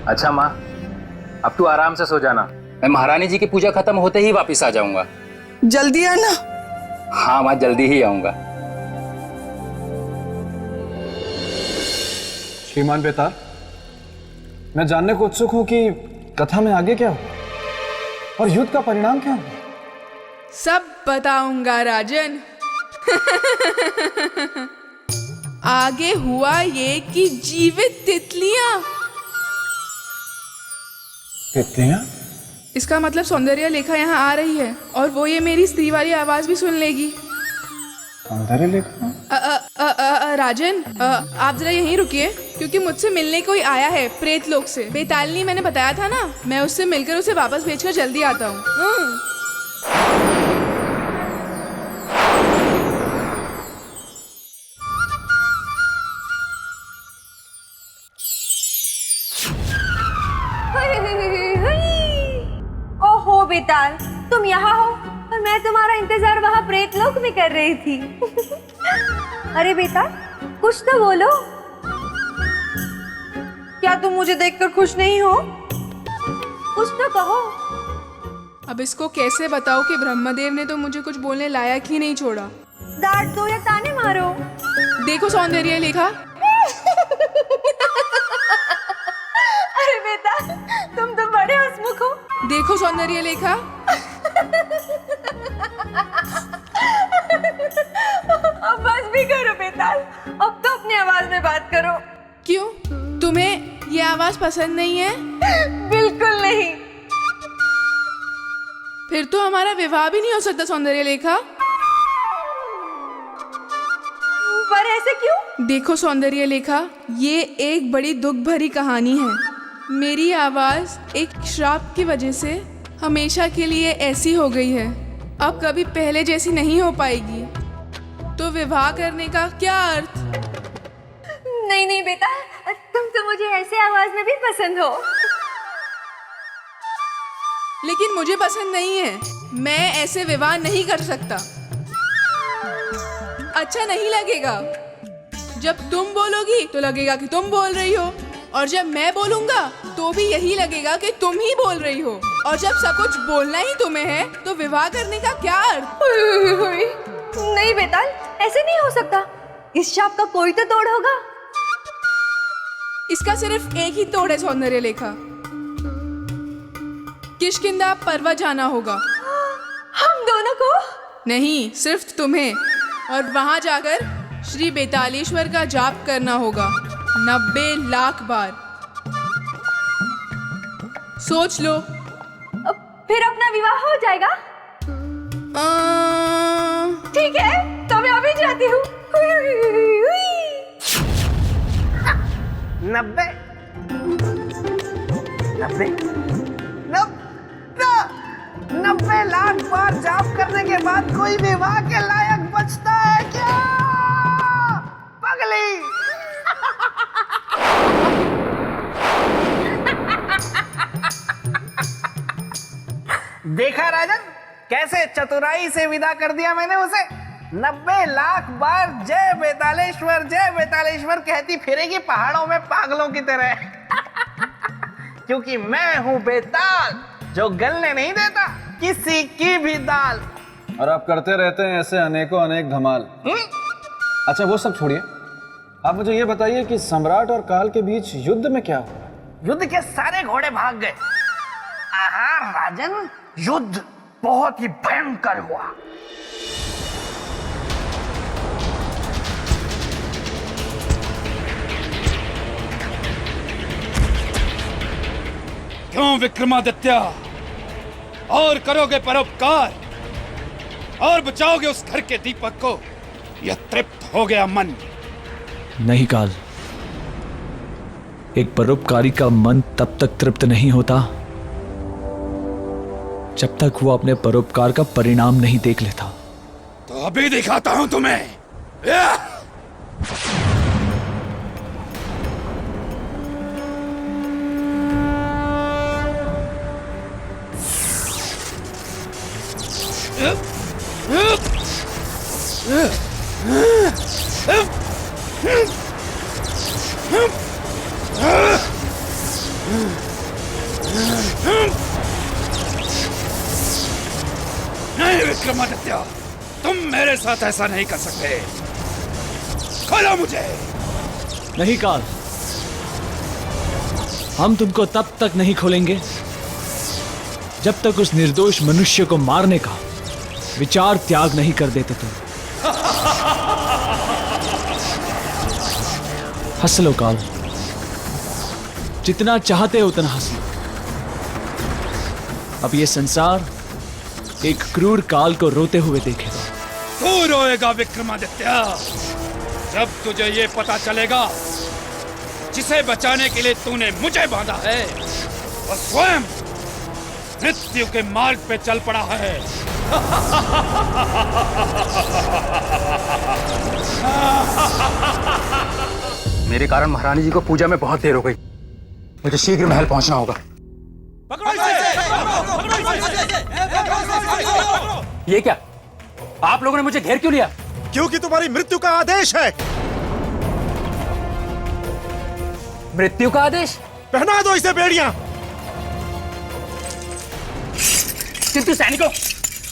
अच्छा माँ, अब तू आराम से सो जाना। मैं महारानी जी की पूजा खत्म होते ही वापस आ जाऊंगा। जल्दी आना। हाँ माँ, जल्दी ही आऊंगा। श्रीमान बेताल, मैं जानने को उत्सुक हूं कि कथा में आगे क्या हो और युद्ध का परिणाम क्या हो। सब बताऊंगा राजन। आगे हुआ ये कि जीवित तितलियां। इसका मतलब सौंदर्य लेखा यहाँ आ रही है और वो ये मेरी स्त्री वाली आवाज भी सुन लेगी। सौंदर्य लेखा? राजन, आप जरा यहीं रुकिए क्योंकि मुझसे मिलने कोई आया है प्रेत लोक से। बेतालनी मैंने बताया था ना, मैं उससे मिलकर उसे वापस भेजकर जल्दी आता हूँ। ओहो बेताल, तुम यहाँ हो और मैं तुम्हारा इंतजार वहाँ प्रेत लोक में कर रही थी। अरे बेताल, कुछ तो बोलो। क्या तुम मुझे देखकर खुश नहीं हो? कुछ तो कहो। अब इसको कैसे बताओ कि ब्रह्मदेव ने तो मुझे कुछ बोलने लायक ही नहीं छोड़ा। डांट दो या ताने मारो। देखो सौंदर्य लेखा। अरे बेताल, तुम तो बड़े हंसमुख हो। देखो सौंदर्य लेखा। अब बस भी करो बेताल, अब तो अपनी आवाज में बात करो। क्यों, तुम्हें ये आवाज पसंद नहीं है? बिल्कुल नहीं। फिर तो हमारा विवाह भी नहीं हो सकता सौंदर्य लेखा। पर ऐसे क्यों? देखो सौंदर्य लेखा, ये एक बड़ी दुख भरी कहानी है। मेरी आवाज एक श्राप की वजह से हमेशा के लिए ऐसी हो गई है, अब कभी पहले जैसी नहीं हो पाएगी। तो विवाह करने का क्या अर्थ? नहीं नहीं बेटा, तुम तो मुझे ऐसे आवाज में भी पसंद हो। लेकिन मुझे पसंद नहीं है, मैं ऐसे विवाह नहीं कर सकता। अच्छा नहीं लगेगा। जब तुम बोलोगी तो लगेगा कि तुम बोल रही हो, और जब मैं बोलूंगा तो भी यही लगेगा कि तुम ही बोल रही हो। और जब सब कुछ बोलना ही तुम्हें है तो विवाह करने का क्या अर्थ? नहीं बेटा, ऐसे नहीं हो सकता। इस शाप का कोई तो तोड़ होगा। इसका सिर्फ एक ही तोड़ है सौंदर्य लेखा। किष्किंधा पर्वत जाना होगा। हम दोनों को? नहीं, सिर्फ तुम्हें। और वहां जाकर श्री बेतालेश्वर का जाप करना होगा 90 लाख बार। सोच लो। फिर अपना विवाह हो जाएगा? ठीक है, तो मैं अभी जाती हूँ। 90 लाख बार जाप करने के बाद कोई विवाह के लायक बचता है क्या? पगली। देखा राजन, कैसे चतुराई से विदा कर दिया मैंने उसे। 90 लाख बार जय बेतालेश्वर कहती फिरेगी पहाड़ों में पागलों की तरह। क्योंकि मैं हूं बेताल, जो गलने नहीं देता किसी की भी दाल। और आप करते रहते हैं ऐसे अनेकों अनेक धमाल। अच्छा वो सब छोड़िए, आप मुझे ये बताइए कि सम्राट और काल के बीच युद्ध में क्या हुआ? युद्ध के सारे घोड़े भाग गए। आहा राजन, युद्ध बहुत ही भयंकर हुआ। क्यों विक्रमादित्य, और करोगे परोपकार और बचाओगे उस घर के दीपक को? यह तृप्त हो गया मन। नहीं काल, एक परोपकारी का मन तब तक तृप्त नहीं होता जब तक वो अपने परोपकार का परिणाम नहीं देख लेता। तो अभी दिखाता हूं तुम्हें। विक्रमादित्य, तुम मेरे साथ ऐसा नहीं कर सकते। खोलो मुझे। नहीं काल, हम तुमको तब तक नहीं खोलेंगे जब तक उस निर्दोष मनुष्य को मारने का विचार त्याग नहीं कर देते तुम। हंस लो काल, जितना चाहते हो उतना हंस लो। अब ये संसार एक क्रूर काल को रोते हुए देखेगा। तू रोएगा विक्रमादित्य, जब तुझे ये पता चलेगा जिसे बचाने के लिए तूने मुझे बांधा है वो स्वयं मृत्यु के मार्ग पे चल पड़ा है। मेरे कारण महारानी जी को पूजा में बहुत देर हो गई। मुझे शीघ्र महल पहुंचना होगा। ये क्या? आप लोगों ने मुझे घेर क्यों लिया? क्योंकि तुम्हारी मृत्यु का आदेश है। मृत्यु का आदेश? पहना दो इसे बेड़ियां। किंतु सैनिकों,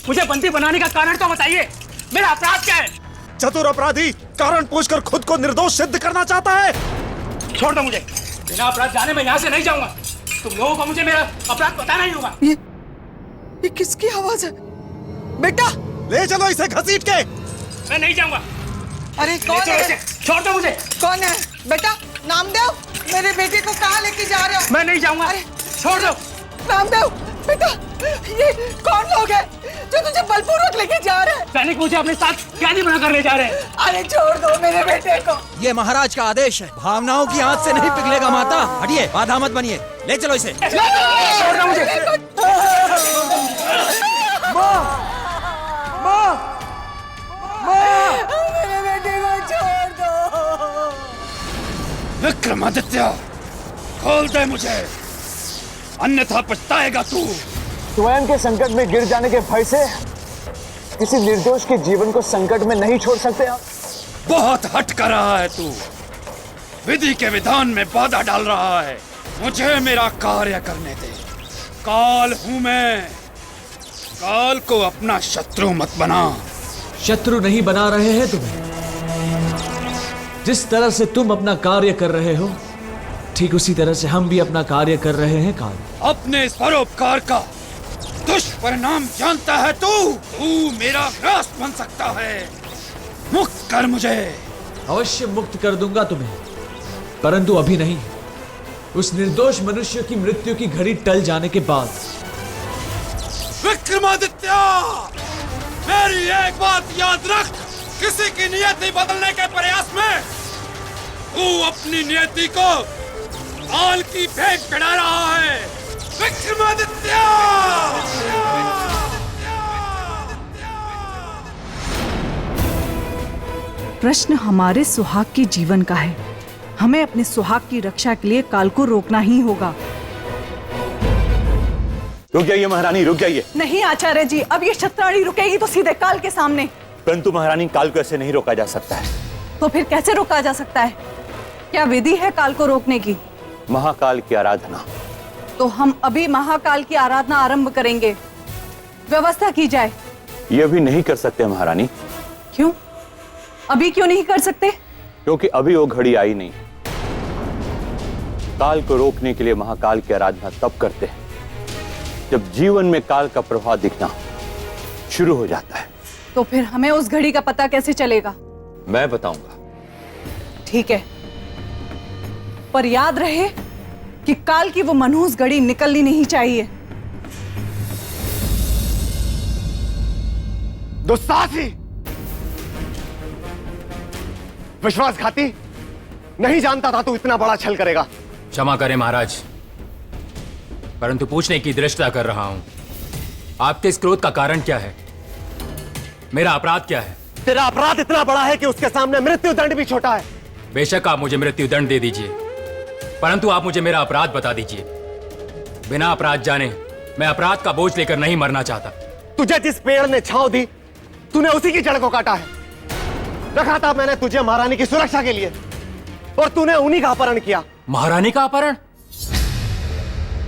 मुझे बंदी बनाने का कारण तो बताइए। मेरा अपराध क्या है? चतुर अपराधी कारण पूछकर खुद को निर्दोष सिद्ध करना चाहता है। छोड़ दो मुझे। बिना अपराध जाने मैं यहाँ से नहीं जाऊंगा। तुम लोगों को मुझे मेरा अपराध बताना ही होगा। ये किसकी आवाज है? बेटा, ले चलो इसे घसीट के। मैं नहीं जाऊंगा। अरे कौन है? छोड़ दो मुझे। कौन है? बेटा, नामदेव, मेरे बेटे को कहाँ लेके जा रहे हो? मैं नहीं जाऊंगा। अरे छोड़ दो। नामदेव, बेटा, ये कौन लोग हैं जो तुझे बलपूर्वक लेके जा रहे हैं? सैनिक मुझे अपने साथ कैदी बना कर ले जा रहे हैं। अरे छोड़ दो मेरे बेटे को। ये महाराज का आदेश है। भावनाओं की आंच से नहीं पिघलेगा माता। हटिए, बाधा मत बनिए। ले चलो इसे। छोड़ दो मुझे। मेरे बेटे को छोड़ दो। विक्रमादित्य, खोल दे मुझे, अन्यथा पछताएगा तू। स्वयं के संकट में गिर जाने के भय से किसी निर्दोष के जीवन को संकट में नहीं छोड़ सकते आप। बहुत हट कर रहा है तू, विधि के विधान में बाधा डाल रहा है। मुझे मेरा कार्य करने दे। काल हूं मैं, काल को अपना शत्रु मत बना। शत्रु नहीं बना रहे हैं तुम्हें। जिस तरह से तुम अपना कार्य कर रहे हो, ठीक उसी तरह से हम भी अपना कार्य कर रहे हैं काल। अपने इस परोपकार का दुष्परिणाम जानता है तू। तू मेरा ग्रास बन सकता है। मुक्त कर मुझे। अवश्य मुक्त कर दूंगा तुम्हें, परंतु अभी नहीं। उस निर्दोष मनुष्य की मृत्यु की घड़ी टल जाने के बाद। विक्रमादित्य, मेरी एक बात याद रख। किसी की नियति बदलने के प्रयास में तू अपनी नियति को काल की भेंट चढ़ा रहा है। विक्रमादित्य! प्रश्न हमारे सुहाग के जीवन का है। हमें अपने सुहाग की रक्षा के लिए काल को रोकना ही होगा। रुक जाइए महारानी, रुक जाइए। नहीं आचार्य जी, अब ये क्षत्राणी रुकेगी तो सीधे काल के सामने। परंतु महारानी, काल को ऐसे नहीं रोका जा सकता है। तो फिर कैसे रोका जा सकता है? क्या विधि है काल को रोकने की? महाकाल की आराधना। तो हम अभी महाकाल की आराधना आरंभ करेंगे। व्यवस्था की जाए। यह भी नहीं कर सकते महारानी। क्यों? अभी क्यों नहीं कर सकते? क्योंकि अभी वो घड़ी आई नहीं। काल को रोकने के लिए महाकाल की आराधना तब करते हैं जब जीवन में काल का प्रभाव दिखना शुरू हो जाता है। तो फिर हमें उस घड़ी का पता कैसे चलेगा? मैं बताऊंगा। ठीक है, पर याद रहे कि काल की वो मनहूस घड़ी निकलनी नहीं चाहिए। दुस्साहसी, विश्वासघाती, नहीं जानता था तू इतना बड़ा छल करेगा। क्षमा करें महाराज, परंतु पूछने की दृष्टता कर रहा हूं। आपके इस क्रोध का कारण क्या है? मेरा अपराध क्या है? तेरा अपराध इतना बड़ा है कि उसके सामने मृत्यु दंड भी छोटा है। बेशक आप मुझे मृत्यु दंड दे दीजिए, परंतु आप मुझे मेरा अपराध बता दीजिए। बिना अपराध जाने मैं अपराध का बोझ लेकर नहीं मरना चाहता। तुझे जिस पेड़ ने छांव दी, तूने उसी की जड़ को काटा है। रखा था मैंने तुझे महारानी की सुरक्षा के लिए, और तूने उन्हीं का अपहरण किया। महारानी का अपहरण?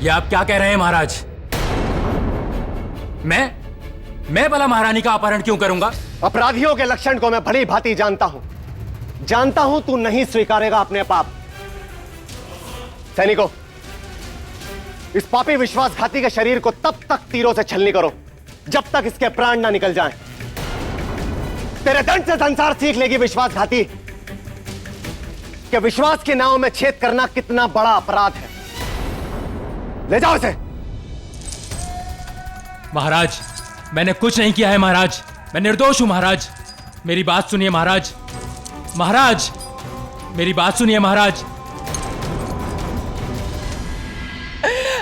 यह आप क्या कह रहे हैं महाराज? मैं भला महारानी का अपहरण क्यों करूंगा? अपराधियों के लक्षण को मैं भली भांति जानता हूं तू नहीं स्वीकारेगा अपने पाप। सैनिकों, इस पापी विश्वासघाती के शरीर को तब तक तीरों से छलनी करो जब तक इसके प्राण ना निकल जाएं। तेरे दंड से संसार सीख लेगी विश्वासघाती कि विश्वास के नाव में छेद करना कितना बड़ा अपराध है। ले जाओ इसे। महाराज, मैंने कुछ नहीं किया है महाराज, मैं निर्दोष हूं महाराज। मेरी बात सुनिए महाराज। महाराज, मेरी बात सुनिए महाराज।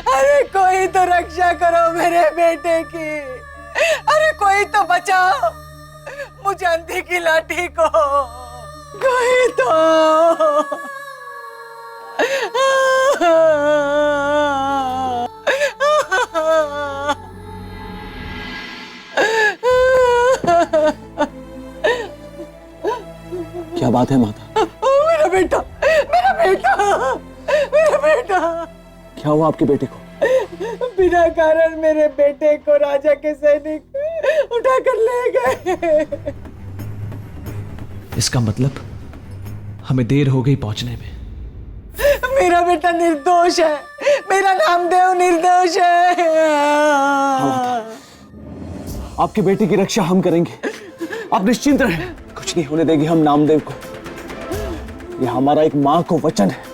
अरे कोई तो रक्षा करो मेरे बेटे की, अरे कोई तो बचाओ मुझे अंधी की लाठी को, कोई तो। क्या बात है माता? मेरा बेटा, मेरा बेटा, मेरा बेटा। क्या हुआ आपके बेटे को? बिना कारण मेरे बेटे को राजा के सैनिक उठाकर ले गए। इसका मतलब हमें देर हो गई पहुंचने में। मेरा बेटा निर्दोष है, मेरा नामदेव निर्दोष है। आपके बेटे की रक्षा हम करेंगे, आप निश्चिंत रहें। कुछ नहीं होने देगी हम नामदेव को, यह हमारा एक मां को वचन है।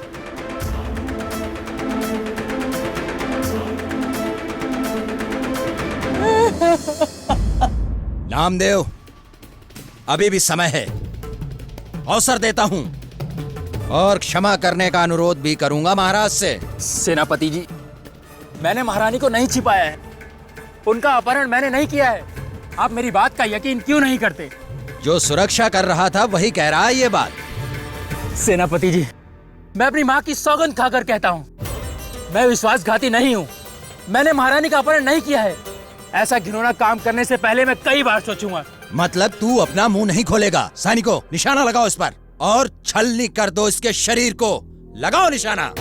नामदेव, अभी भी समय है, अवसर देता हूं और क्षमा करने का अनुरोध भी करूंगा महाराज से। सेनापति जी, मैंने महारानी को नहीं छिपाया है, उनका अपहरण मैंने नहीं किया है। आप मेरी बात का यकीन क्यों नहीं करते? जो सुरक्षा कर रहा था वही कह रहा है ये बात। सेनापति जी, मैं अपनी माँ की सौगंध खाकर कहता हूँ, मैं विश्वासघाती नहीं हूँ। मैंने महारानी का अपहरण नहीं किया है। ऐसा घिनौना काम करने से पहले मैं कई बार सोचूंगा। मतलब तू अपना मुंह नहीं खोलेगा? सैनिकों, निशाना लगाओ इस पर और छलनी कर दो इसके शरीर को। लगाओ निशाना।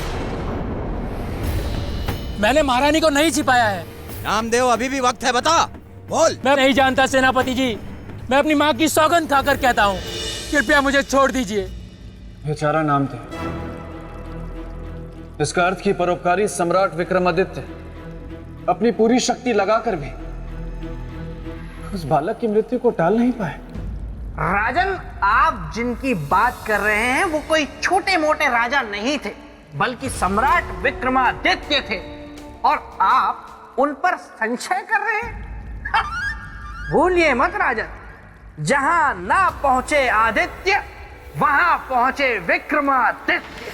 मैंने महारानी को नहीं छिपाया है। नामदेव, अभी भी वक्त है, बता, बोल। मैं नहीं जानता सेनापति जी, मैं अपनी माँ की सौगंध खाकर कहता हूँ, कृपया मुझे छोड़ दीजिए। बेचारा नामदेव, इसका अर्थ कि परोपकारी सम्राट विक्रमादित्य अपनी पूरी शक्ति लगाकर भी उस बालक की मृत्यु को टाल नहीं पाए। राजन, आप जिनकी बात कर रहे हैं वो कोई छोटे मोटे राजा नहीं थे, बल्कि सम्राट विक्रमादित्य थे, और आप उन पर संशय कर रहे हैं। भूलिए मत राजन, जहां ना पहुंचे आदित्य वहां पहुंचे विक्रमादित्य।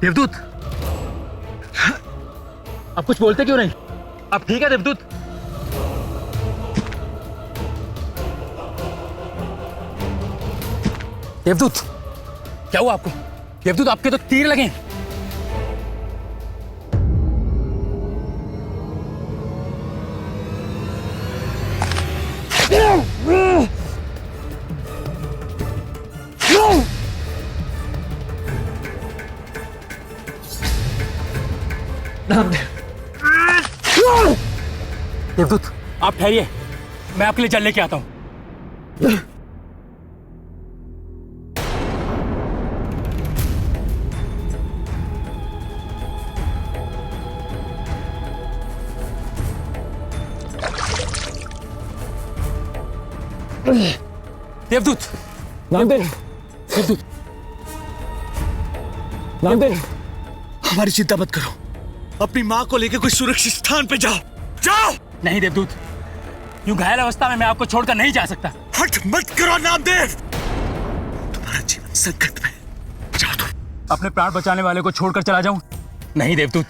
देवदूत, आप कुछ बोलते क्यों नहीं? आप ठीक है देवदूत? देवदूत, क्या हुआ आपको? देवदूत, आपके तो तीर लगे। देवदूत, आप ठहरिए, मैं आपके लिए जल लेके आता हूं। देवदूत, नामदेव, देवदूत, नामदेव, हमारी चिंता मत करो। अपनी माँ को लेकर कोई सुरक्षित स्थान पे जाओ, जाओ। नहीं देवदूत, यूं घायल अवस्था में मैं आपको छोड़कर नहीं जा सकता। हट मत करो नामदेव, तुम्हारा जीवन संकट में। जाओ तुम। अपने प्राण बचाने वाले को छोड़कर चला जाऊं? नहीं देवदूत,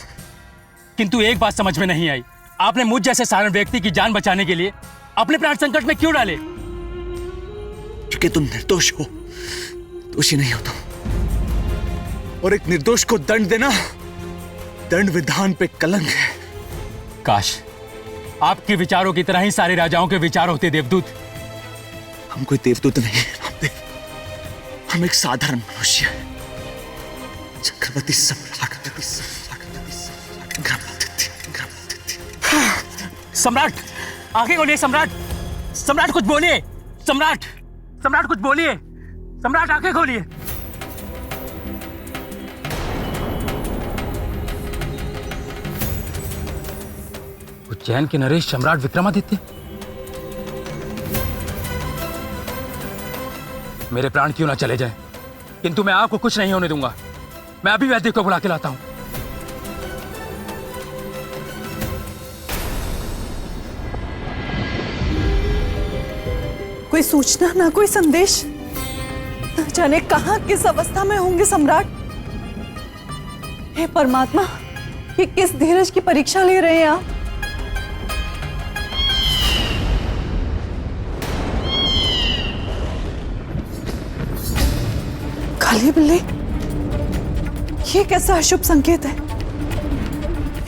किंतु एक बात समझ में नहीं आई, आपने मुझ जैसे साधारण व्यक्ति की जान बचाने के लिए अपने प्राण संकट में क्यों डाले? क्योंकि तुम निर्दोष हो, दोषी नहीं हो तुम। और एक निर्दोष को दंड देना दंड विधान पे कलंक है। काश आपके विचारों की तरह ही सारे राजाओं के विचार होते देवदूत। हम कोई देवदूत नहीं है नामदेव, हम एक साधारण मनुष्य हैं। चक्रवर्ती सम्राट, आगे बोलिए सम्राट, सम्राट कुछ बोलिए, सम्राट, सम्राट कुछ बोलिए, सम्राट आंखें खोलिए। उज्जैन के नरेश सम्राट विक्रमादित्य, मेरे प्राण क्यों ना चले जाएं, किंतु मैं आपको कुछ नहीं होने दूंगा। मैं अभी वैद्य को बुला के लाता हूं। कोई सूचना ना कोई संदेश, न जाने कहां किस अवस्था में होंगे सम्राट। हे परमात्मा, ये किस धीरज की परीक्षा ले रहे हैं आप? काली बिल्ली, ये कैसा अशुभ संकेत है?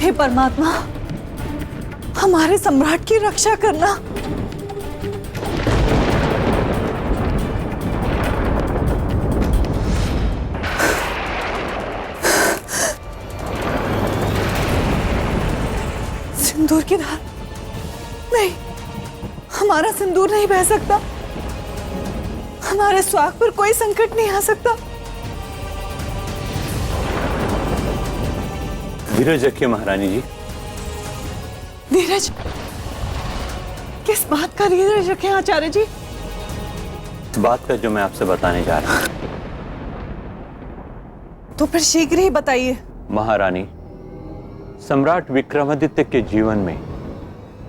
हे परमात्मा, हमारे सम्राट की रक्षा करना। सिंदूर की धार, नहीं, हमारा सिंदूर नहीं बह सकता। हमारे स्वाग पर कोई संकट नहीं आ सकता। धीरज रखिए महारानी जी। धीरज? किस बात का धीरज रखें आचार्य जी? इस बात का जो मैं आपसे बताने जा रहा हूं। तो फिर शीघ्र ही बताइए। महारानी, सम्राट विक्रमादित्य के जीवन में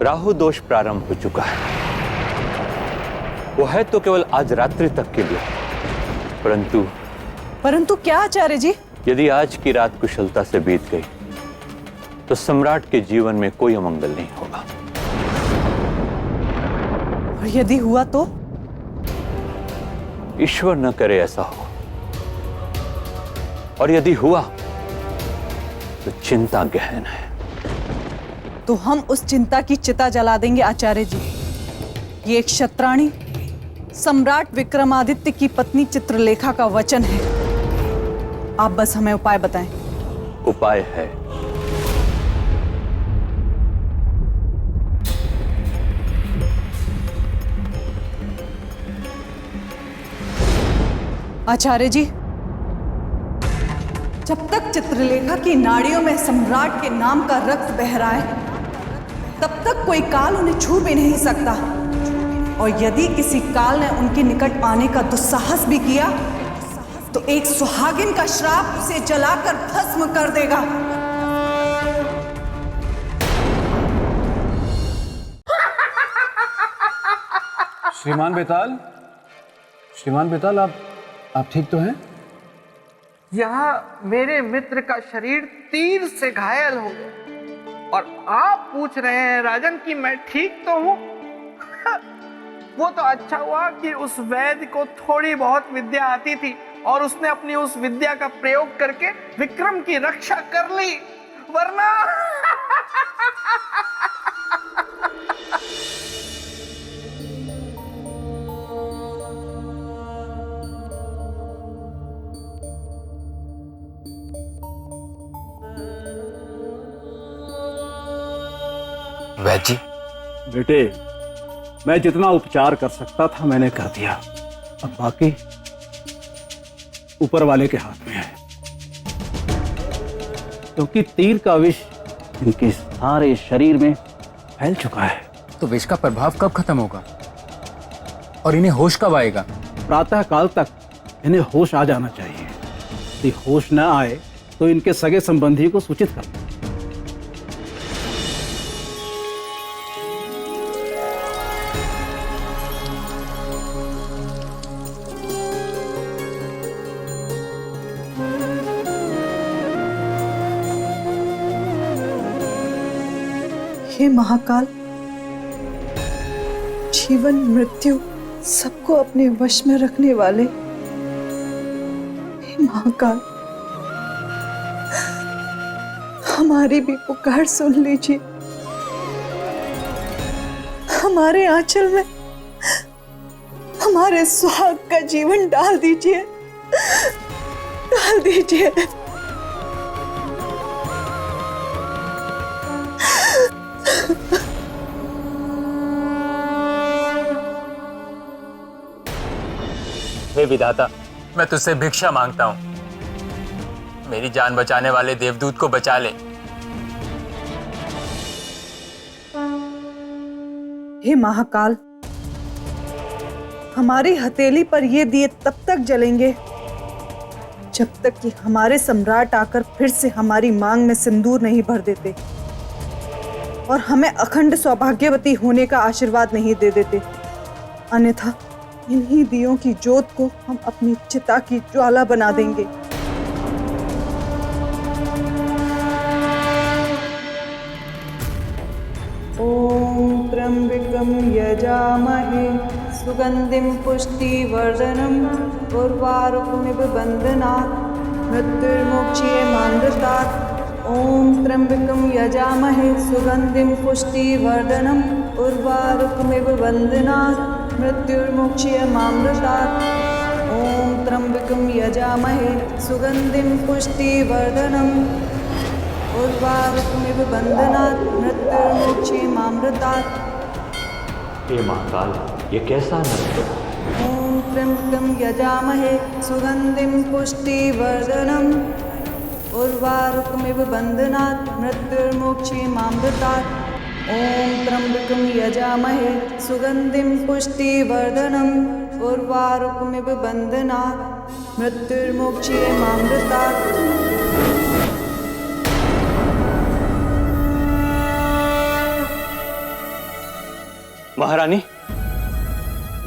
राहु दोष प्रारंभ हो चुका है। वो है तो केवल आज रात्रि तक के लिए, परंतु क्या आचार्य जी? यदि आज की रात कुशलता से बीत गई तो सम्राट के जीवन में कोई अमंगल नहीं होगा। और यदि हुआ तो? ईश्वर न करे ऐसा हो। और यदि हुआ तो चिंता गहन है। तो हम उस चिंता की चिता जला देंगे आचार्य जी। ये एक क्षत्राणी सम्राट विक्रमादित्य की पत्नी चित्रलेखा का वचन है। आप बस हमें उपाय बताएं। उपाय है। आचार्य जी, जब तक चित्रलेखा की नाड़ियों में सम्राट के नाम का रक्त बह रहा है, तब तक कोई काल उन्हें छू भी नहीं सकता। और यदि किसी काल ने उनके निकट आने का दुस्साहस भी किया तो एक सुहागिन का श्राप उसे जलाकर भस्म कर देगा। श्रीमान बेताल, श्रीमान बेताल, आप ठीक तो हैं? यहाँ मेरे मित्र का शरीर तीर से घायल हो गया और आप पूछ रहे हैं राजन कि मैं ठीक तो हूँ? वो तो अच्छा हुआ कि उस वैद्य को थोड़ी बहुत विद्या आती थी और उसने अपनी उस विद्या का प्रयोग करके विक्रम की रक्षा कर ली, वरना वैद्य जी, बेटे, मैं जितना उपचार कर सकता था मैंने कर दिया, अब बाकी ऊपर वाले के हाथ में है, क्योंकि तीर का विष इनके सारे शरीर में फैल चुका है। तो विष का प्रभाव कब खत्म होगा और इन्हें होश कब आएगा? प्रातः काल तक इन्हें होश आ जाना चाहिए। यदि होश न आए तो इनके सगे संबंधी को सूचित कर। हे महाकाल, जीवन मृत्यु सबको अपने वश में रखने वाले हे महाकाल, हमारी भी पुकार सुन लीजिए। हमारे आंचल में हमारे सुहाग का जीवन डाल दीजिए, डाल दीजिए। हे विधाता, मैं तुझसे भिक्षा मांगता हूं, मेरी जान बचाने वाले देवदूत को बचा ले। हे महाकाल, हमारी हथेली पर ये दिए तब तक जलेंगे जब तक कि हमारे सम्राट आकर फिर से हमारी मांग में सिंदूर नहीं भर देते और हमें अखंड सौभाग्यवती होने का आशीर्वाद नहीं दे देते। अन्यथा इन्हीं दियों की ज्योत को हम अपनी चिता की ज्वाला बना देंगे। ओम त्र्यंबकं यजामहे सुगंधिं पुष्टिवर्धनम् उर्वारुकमिव बन्धनात् मृत्युर्मुक्षीयमामृतात्। ओम त्र्यंबकं यजामहे सुगंधिं पुष्टिवर्धनम् उर्वारुकमिव बन्धनात् मृत्युर्मुक्षीयमामृतात्। ओम त्र्यंबकं यजामहे सुगंधिं पुष्टिवर्धनम् उर्वारुकमिव बन्धनात् मृत्युर्मुक्षीयमामृतात्। हे महाकाल, ये कैसा नृत्य? ओम त्र्यंबकं यजामहे सुगंधिं पुष्टिवर्धनम् उर्वारुकमिव बन्धनात् मृत्युर्मुक्षीयमामृतात्। ओम त्र्यंबकं यजामहे सुगंधिं पुष्टिवर्धनम् उर्वारुकमिव बन्धनात् मृत्युर्मुक्षीयमामृतात्। महारानी,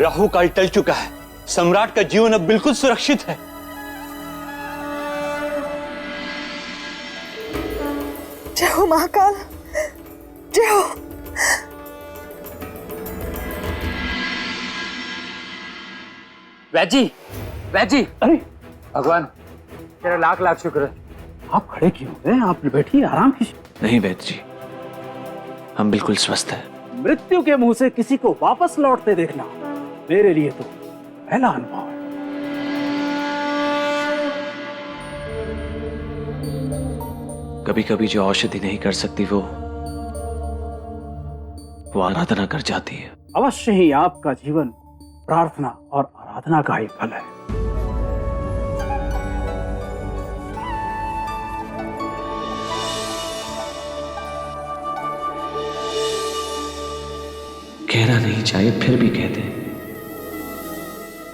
राहु काल टल चुका है, सम्राट का जीवन अब बिल्कुल सुरक्षित है। जय हो महाकाल, जय हो। वैद्य जी, वैद्य जी, अरे भगवान तेरा लाख लाख शुक्र है। आप खड़े क्यों हैं? आप बैठिए, आराम कीजिए। नहीं वैद्य जी, हम बिल्कुल स्वस्थ हैं। मृत्यु के मुंह से किसी को वापस लौटते देखना मेरे लिए तो पहला अनुभव है। कभी कभी जो औषधि नहीं कर सकती वो आराधना कर जाती है। अवश्य ही आपका जीवन प्रार्थना और आराधना का ही फल है। कहना नहीं चाहिए फिर भी कहते हैं।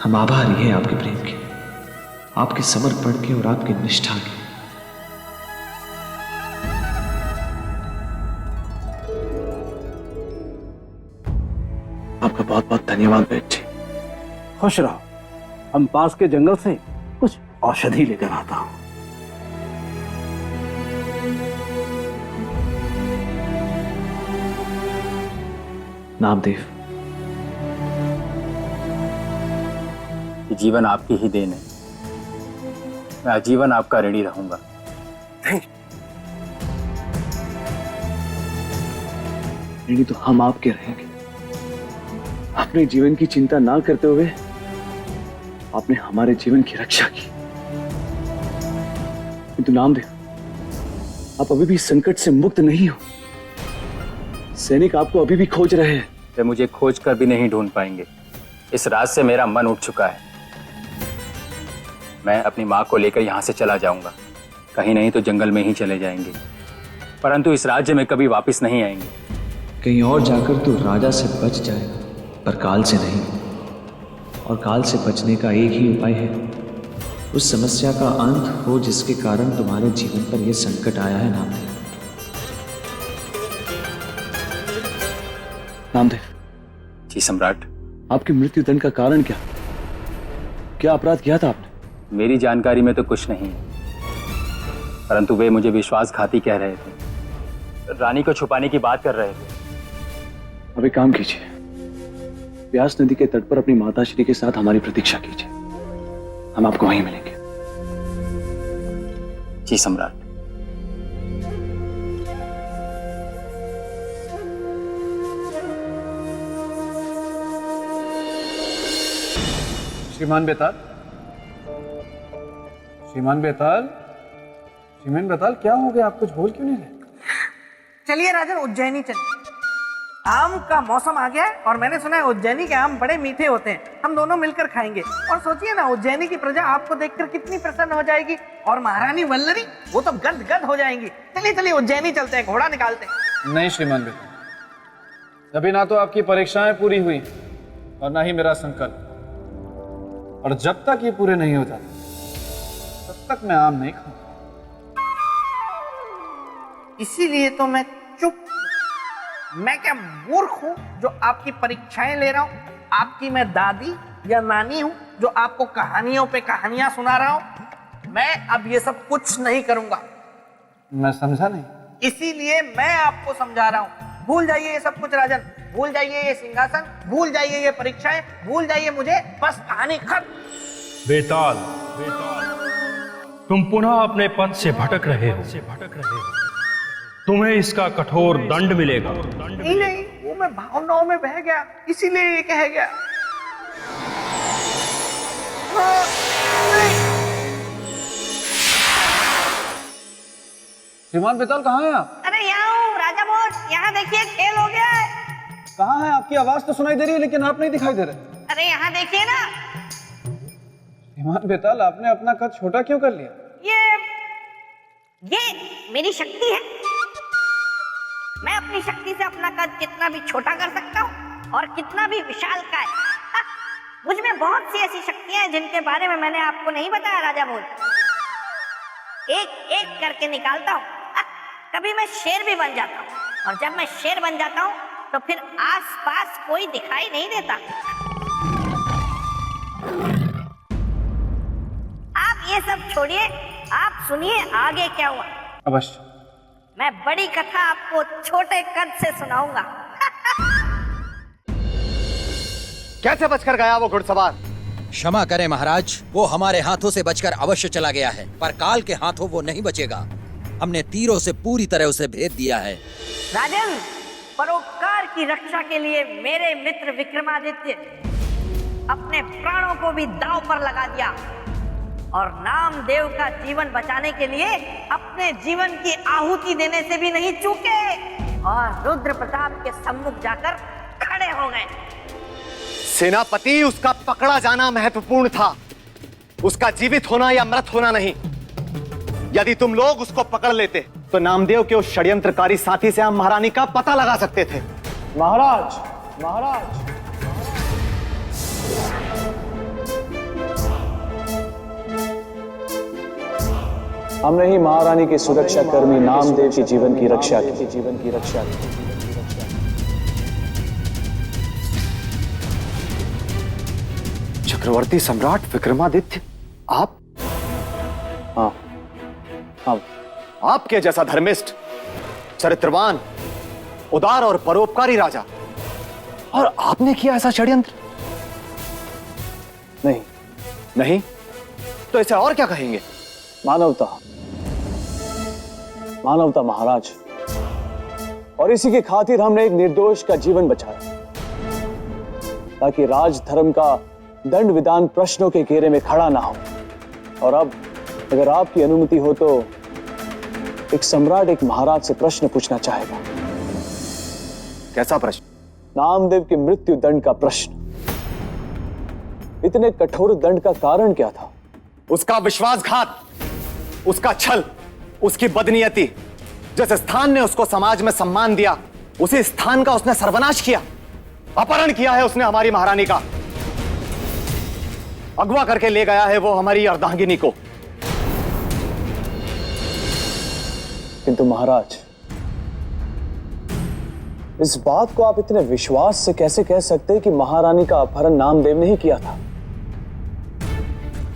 हम आभारी हैं आपके प्रेम के, आपके समर्पण के और आपकी निष्ठा के। आपका बहुत बहुत धन्यवाद वैद्य जी। खुश रहो। हम पास के जंगल से कुछ औषधि लेकर आता हूं। नामदेव, ये जीवन आपकी ही देन है, मैं आजीवन आपका ऋणी रहूंगा। ऋणी तो हम आपके रहेंगे। अपने जीवन की चिंता ना करते हुए आपने हमारे जीवन की रक्षा की। किंतु नामदेव, आप अभी भी संकट से मुक्त नहीं हो। सैनिक आपको अभी भी खोज रहे हैं। वे मुझे खोज कर भी नहीं ढूंढ पाएंगे। इस रात से मेरा मन उठ चुका है। मैं अपनी माँ को लेकर यहाँ से चला जाऊंगा, कहीं नहीं तो जंगल में ही चले जाएंगे, परंतु इस राज्य में कभी वापस नहीं आएंगे। कहीं और जाकर तू राजा से बच जाएगा, पर काल से नहीं। और काल से बचने का एक ही उपाय है, उस समस्या का अंत हो जिसके कारण तुम्हारे जीवन पर यह संकट आया है। नामदेव, नामदेव। जी सम्राट। आपकी मृत्यु दंड का कारण क्या? क्या अपराध किया था आपने? मेरी जानकारी में तो कुछ नहीं है, परंतु वे मुझे विश्वासघाती कह रहे थे, रानी को छुपाने की बात कर रहे थे। अब एक काम कीजिए, व्यास नदी के तट पर अपनी माता श्री के साथ हमारी प्रतीक्षा कीजिए, हम आपको वहीं मिलेंगे। जी सम्राट। श्रीमान बेताल, श्रीमान बेताल, श्रीमान बेताल, क्या हो गया? आप कुछ बोल क्यों नहीं रहे? चलिए राजन, उज्जैनी चलिए। आम का मौसम आ गया है और मैंने सुना है उज्जैनी के आम बड़े मीठे होते हैं। हम दोनों मिलकर खाएंगे। और सोचिए ना, उज्जैनी की प्रजा आपको देखकर कितनी प्रसन्न हो जाएगी, और महारानी वल्लरी वो तो गद गद हो जाएंगी। चलिए चलिए उज्जैनी चलते हैं, घोड़ा निकालते हैं। नहीं श्रीमान बेताल, अभी ना तो आपकी परीक्षाएं पूरी हुई और ना ही मेरा संकल्प, और जब तक ये पूरे नहीं हो जाते तब तक मैं आम नहीं खाऊंगा। इसीलिए तो मैं चुप। मैं क्या मूर्ख हूं जो आपकी परीक्षाएं ले रहा हूं? आपकी मैं दादी या नानी हूं जो आपको कहानियों पे कहानियां सुना रहा हूं? मैं अब ये सब कुछ नहीं करूंगा। मैं समझा नहीं। इसीलिए मैं आपको समझा रहा हूं। भूल जाइए ये सब कुछ राजन, भूल जाइए ये सिंहासन, भूल जाइए ये परीक्षाएं, भूल जाइए मुझे, बस कहानी खत्म। बेताल, तुम पुनः अपने पद से भटक रहे हो। तुम्हें इसका कठोर दंड मिलेगा। नहीं नहीं, वो मैं भावनाओं में बह गया, इसीलिए ये कह गया। श्रीमान बेताल, कहाँ हैं आप? अरे यहाँ हूँ राजा भोज, यहाँ देखिए खेल हो गया है। कहाँ हैं? आपकी आवाज तो सुनाई दे रही है लेकिन आप नहीं दिखाई दे रहे। अरे यहाँ देखिए ना। श्रीमान बेताल, आपने अपना कद छोटा क्यों कर लिया? ये मेरी शक्ति है। मैं अपनी शक्ति से अपना कद कितना भी छोटा कर सकता हूँ और कितना भी विशाल का है। मुझ में बहुत सी ऐसी शक्तियां हैं जिनके बारे में मैंने आपको नहीं बताया राजा भोज। एक एक करके निकालता हूँ। कभी मैं शेर भी बन जाता हूँ, और जब मैं शेर बन जाता हूँ तो फिर आसपास कोई दिखाई नहीं देता। आप ये सब छोड़िए, आप सुनिए आगे क्या हुआ। अवश्य। मैं बड़ी कथा आपको छोटे कद से सुनाऊंगा। कैसे बचकर गया वो घुड़सवार? क्षमा करें महाराज, वो हमारे हाथों से बचकर अवश्य चला गया है, पर काल के हाथों वो नहीं बचेगा। हमने तीरों से पूरी तरह उसे भेद दिया है। राजन, परोपकार की रक्षा के लिए मेरे मित्र विक्रमादित्य अपने प्राणों को भी दांव पर लगा दिया, और नामदेव का जीवन बचाने के लिए अपने जीवन की आहुति देने से भी नहीं चूके, और रुद्र प्रताप के सम्मुख जाकर खड़े हो गए। सेनापति, उसका पकड़ा जाना महत्वपूर्ण था, उसका जीवित होना या मृत होना नहीं। यदि तुम लोग उसको पकड़ लेते तो नामदेव के उस षड्यंत्रकारी साथी से हम महारानी का पता लगा सकते थे। महाराज, महाराज, हमने ही महारानी के सुरक्षा कर्मी नामदेव के जीवन की रक्षा की। चक्रवर्ती सम्राट विक्रमादित्य, आप? हाँ, आपके जैसा धर्मिष्ठ, चरित्रवान, उदार और परोपकारी राजा, और आपने किया ऐसा षड्यंत्र? नहीं। नहीं तो इसे और क्या कहेंगे? मानवता, मानवता महाराज, और इसी की खातिर हमने एक निर्दोष का जीवन बचाया, ताकि राजधर्म का दंड विधान प्रश्नों के घेरे में खड़ा ना हो। और अब अगर आपकी अनुमति हो तो एक सम्राट एक महाराज से प्रश्न पूछना चाहेगा। कैसा प्रश्न? नामदेव की मृत्यु दंड का प्रश्न, इतने कठोर दंड का कारण क्या था? उसका विश्वासघात, उसका छल, उसकी बदनीयती। जिस स्थान ने उसको समाज में सम्मान दिया, उसी स्थान का उसने सर्वनाश किया। अपहरण किया है उसने हमारी महारानी का, अगवा करके ले गया है वो हमारी अर्धांगिनी को। किंतु महाराज, इस बात को आप इतने विश्वास से कैसे कह सकते हैं कि महारानी का अपहरण नामदेव ने ही किया था?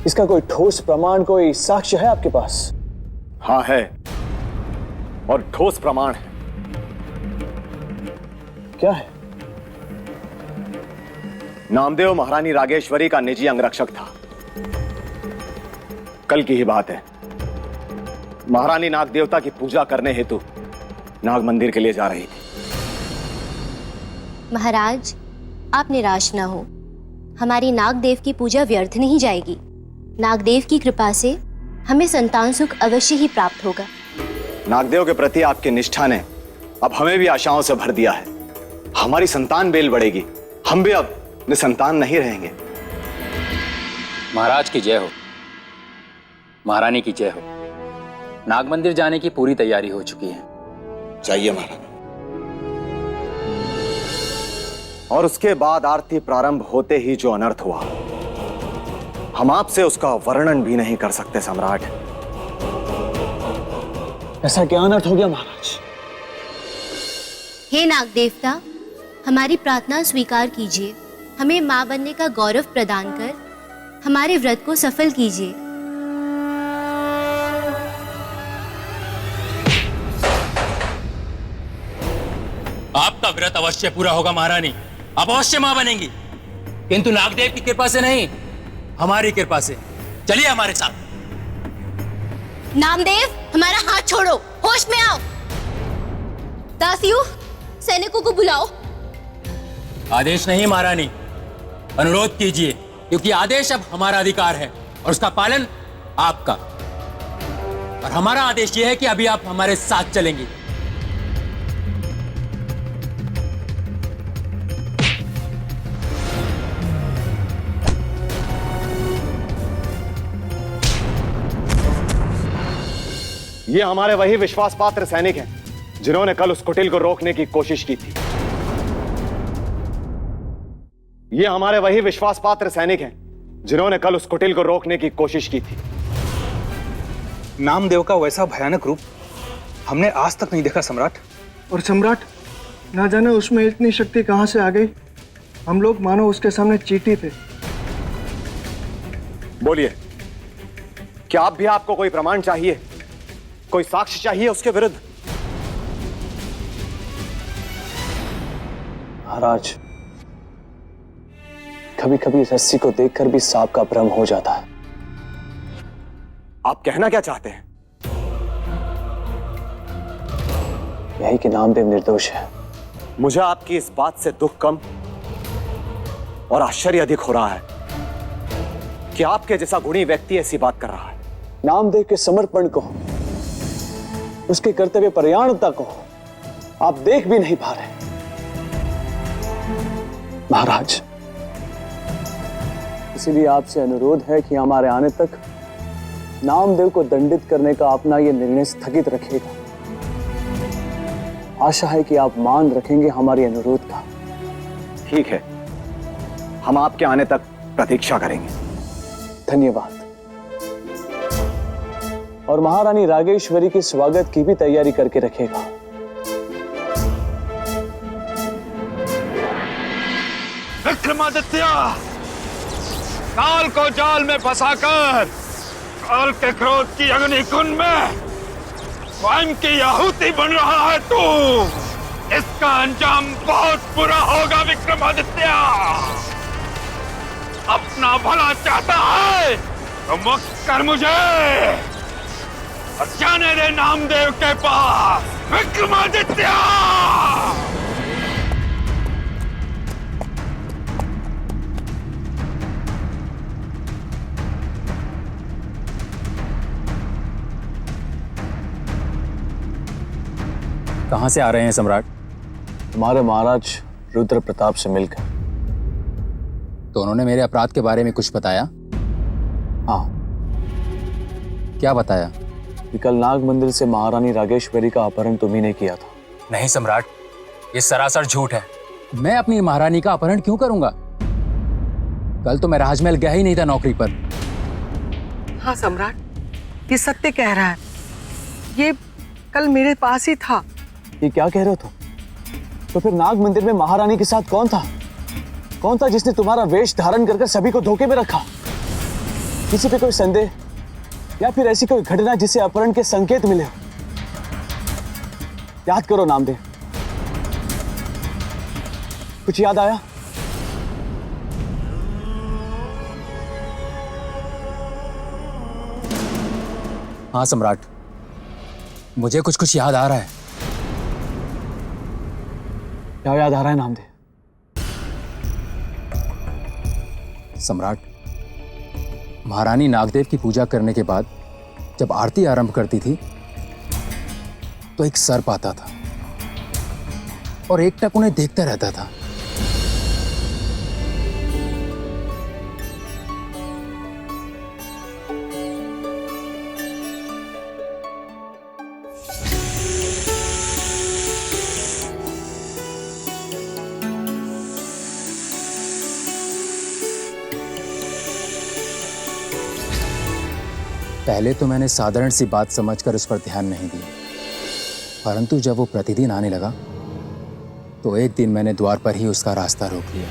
इसका कोई ठोस प्रमाण, कोई साक्ष्य है आपके पास? हां है, और ठोस प्रमाण है। क्या है? नामदेव महारानी रागेश्वरी का निजी अंगरक्षक था। कल की ही बात है, महारानी नाग देवता की पूजा करने हेतु नाग मंदिर के लिए जा रही थी। महाराज, आप निराश ना हो, हमारी नागदेव की पूजा व्यर्थ नहीं जाएगी। नागदेव की कृपा से हमें संतान सुख अवश्य ही प्राप्त होगा। नागदेव के प्रति आपकी निष्ठा ने अब हमें भी आशाओं से भर दिया है। हमारी संतान बेल बढ़ेगी, हम भी अब निसंतान नहीं रहेंगे। महाराज की जय हो, महारानी की जय हो। नाग मंदिर जाने की पूरी तैयारी हो चुकी है। चाहिए महाराज। और उसके बाद आरती प्रारंभ होते ही जो अनर्थ हुआ, हम आपसे उसका वर्णन भी नहीं कर सकते सम्राट। ऐसा क्या अनर्थ हो गया महाराज? हे नाग देवता, हमारी प्रार्थना स्वीकार कीजिए। हमें मां बनने का गौरव प्रदान कर हमारे व्रत को सफल कीजिए। आपका व्रत अवश्य पूरा होगा महारानी, आप अवश्य मां बनेंगी, किंतु नागदेव की कृपा से नहीं, हमारी कृपा से। चलिए हमारे साथ। नामदेव, हमारा हाथ छोड़ो, होश में आओ। दासियों, सैनिकों को बुलाओ। आदेश नहीं महारानी, अनुरोध कीजिए, क्योंकि आदेश अब हमारा अधिकार है और उसका पालन आपका। और हमारा आदेश यह है कि अभी आप हमारे साथ चलेंगे। ये हमारे वही विश्वास पात्र सैनिक हैं जिन्होंने कल उस कुटिल को रोकने की कोशिश की थी। ये हमारे वही विश्वास पात्र सैनिक हैं जिन्होंने कल उस कुटिल को रोकने की कोशिश की थी। नामदेव का वैसा भयानक रूप हमने आज तक नहीं देखा सम्राट। और सम्राट, ना जाने उसमें इतनी शक्ति कहां से आ गई। हम लोग मानो उसके सामने चींटी थे। बोलिए, क्या आप भी आपको कोई प्रमाण चाहिए, कोई साक्ष्य चाहिए उसके विरुद्ध? महाराज, कभी कभी रस्सी को देखकर भी सांप का भ्रम हो जाता है। आप कहना क्या चाहते हैं? यही कि नामदेव निर्दोष है। मुझे आपकी इस बात से दुख कम और आश्चर्य अधिक हो रहा है कि आपके जैसा गुणी व्यक्ति ऐसी बात कर रहा है। नामदेव के समर्पण को, उसके कर्तव्य परायणता को आप देख भी नहीं पा रहे। महाराज, इसीलिए आपसे अनुरोध है कि हमारे आने तक नामदेव को दंडित करने का अपना यह निर्णय स्थगित रखिएगा। आशा है कि आप मान रखेंगे हमारी अनुरोध का। ठीक है, हम आपके आने तक प्रतीक्षा करेंगे। धन्यवाद। और महारानी रागेश्वरी के स्वागत की भी तैयारी करके रखेगा। विक्रमादित्य, काल को जाल में फंसाकर काल के क्रोध की अग्नि कुंड में स्वयं की आहुति बन रहा है तू। इसका अंजाम बहुत बुरा होगा विक्रमादित्य। अपना भला चाहता है तो मुक्त कर मुझे और जाने दे नामदेव के पास। विक्रमादित्य! कहां से आ रहे हैं सम्राट? हमारे महाराज रुद्र प्रताप से मिलकर। तो उन्होंने मेरे अपराध के बारे में कुछ बताया? हाँ। क्या बताया? कि कल नाग मंदिर से महारानी रागेश्वरी का अपहरण तुम्ही ने किया था। नहीं सम्राट, ये सरासर झूठ है। मैं अपनी महारानी का अपहरण क्यों करूंगा? कल तो मैं राजमहल गया ही नहीं था नौकरी पर। हाँ सम्राट, ये सत्य कह रहा है। ये कल मेरे पास ही था। ये क्या कह रहे हो तुम? तो फिर नाग मंदिर में महारानी के साथ कौन था? कौन था जिसने तुम्हारा वेश धारण कर सभी को धोखे में रखा? किसी पे कोई संदेह या फिर ऐसी कोई घटना जिससे अपहरण के संकेत मिले हो? याद करो नामदेव, कुछ याद आया? हाँ सम्राट, मुझे कुछ कुछ याद आ रहा है। क्या याद आ रहा है नामदेव? सम्राट, महारानी नागदेव की पूजा करने के बाद जब आरती आरंभ करती थी तो एक सर्प आता था और एकटक उन्हें देखता रहता था। पहले तो मैंने साधारण सी बात समझकर उस पर ध्यान नहीं दिया, परंतु जब वो प्रतिदिन आने लगा तो एक दिन मैंने द्वार पर ही उसका रास्ता रोक लिया।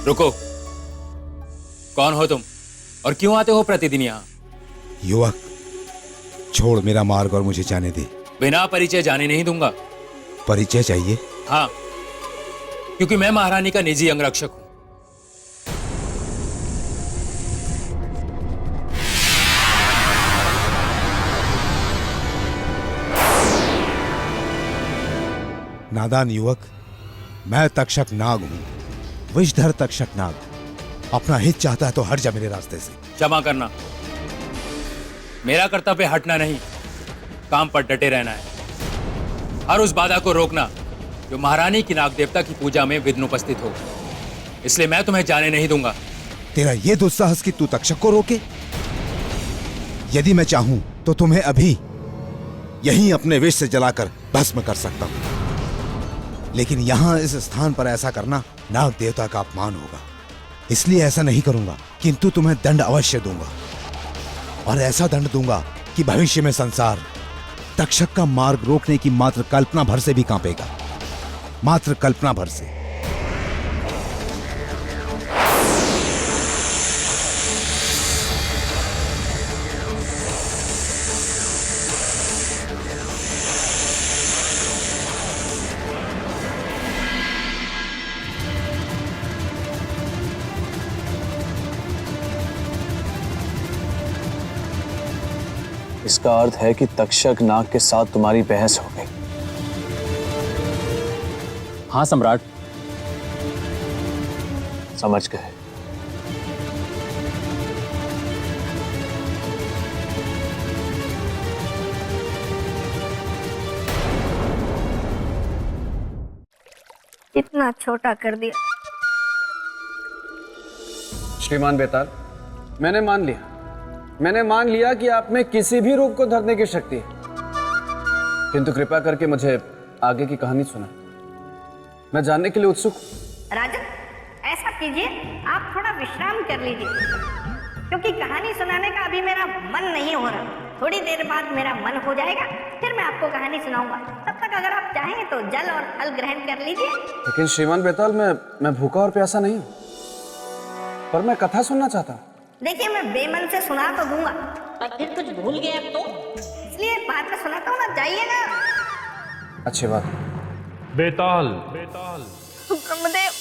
रुको, कौन हो तुम और क्यों आते हो प्रतिदिन यहाँ? युवक, छोड़ मेरा मार्ग और मुझे जाने दे। बिना परिचय जाने नहीं दूंगा। परिचय चाहिए? हाँ, क्योंकि मैं महारानी का निजी अंगरक्षक हूं। नादान युवक, मैं तक्षक नाग हूं, विषधर तक्षक नाग। अपना हित चाहता है तो हट जा मेरे रास्ते से। क्षमा करना, मेरा कर्तव्य हटना नहीं, काम पर डटे रहना है। हर उस बाधा को रोकना जो महारानी की नाग देवता की पूजा में विघ्न उपस्थित हो। इसलिए मैं तुम्हें जाने नहीं दूंगा। तेरा ये दुस्साहस कि तू तक्षक को रोके? यदि मैं चाहूं तो तुम्हें अभी यहीं अपने विष से जलाकर भस्म कर सकता हूं, लेकिन यहां इस स्थान पर ऐसा करना नाग देवता का अपमान होगा। इसलिए ऐसा नहीं करूंगा, किंतु तुम्हें दंड अवश्य दूंगा, और ऐसा दंड दूंगा कि भविष्य में संसार तक्षक का मार्ग रोकने की मात्र कल्पना भर से भी कांपेगा। मात्र कल्पना भर से। इसका अर्थ है कि तक्षक नाग के साथ तुम्हारी बहस हो गई। हाँ सम्राट, समझ गए। इतना छोटा कर दिया। श्रीमान बेताल, मैंने मान लिया कि आप में किसी भी रूप को धरने की शक्ति है, किंतु कृपा करके मुझे आगे की कहानी सुना। मैं जानने के लिए उत्सुक हूं। राजन, ऐसा कीजिए, आप थोड़ा विश्राम कर लीजिए, क्योंकि कहानी सुनाने का अभी मेरा मन नहीं हो रहा। थोड़ी देर बाद मेरा मन हो जाएगा, फिर मैं आपको कहानी सुनाऊंगा। तब तक अगर आप चाहें तो जल और फल ग्रहण कर लीजिए। लेकिन श्रीमान बेताल, मैं भूखा और प्यासा नहीं हूं, पर मैं कथा सुनना चाहता हूं। देखिए, मैं बेमन से सुना तो दूंगा, पर फिर कुछ भूल गए तो इसलिए बाद में सुनाता हूँ ना, जाइए ना। अच्छी बात। बेताल, ब्रह्मदेव,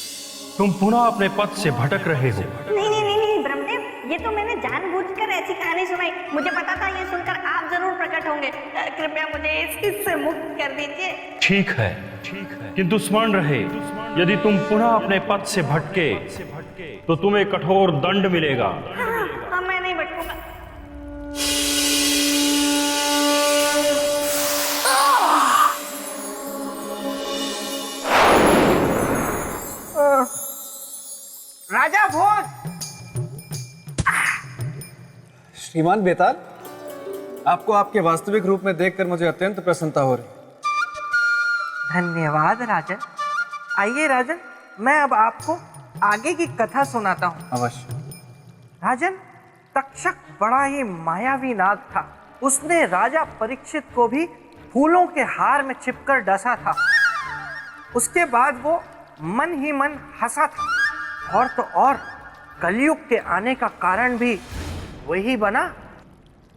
तुम पुनः अपने पथ से भटक रहे हो। नहीं ब्रह्मदेव, ये तो मैंने जानबूझकर ऐसी कहानी सुनाई। मुझे पता था ये सुनकर आप जरूर प्रकट होंगे। कृपया मुझे इससे मुक्त कर दीजिए। ठीक है, किंतु स्मरण रहे, यदि तुम पुनः अपने पथ से भटके तो तुम्हें कठोर दंड मिलेगा। हाँ, मैं नहीं भटकूंगा। श्रीमान बेताल, आपको आपके वास्तविक रूप में देखकर मुझे अत्यंत प्रसन्नता हो रही। धन्यवाद राजन। आइए राजन, मैं अब आपको आगे की कथा सुनाता हूँ। अवश्य। राजन, तक्षक बड़ा ही मायावी नाग था। उसने राजा परीक्षित को भी फूलों के हार में छिपकर डसा था। उसके बाद वो मन ही मन हंसा था। और तो और कलयुग के आने का कारण भी वही बना।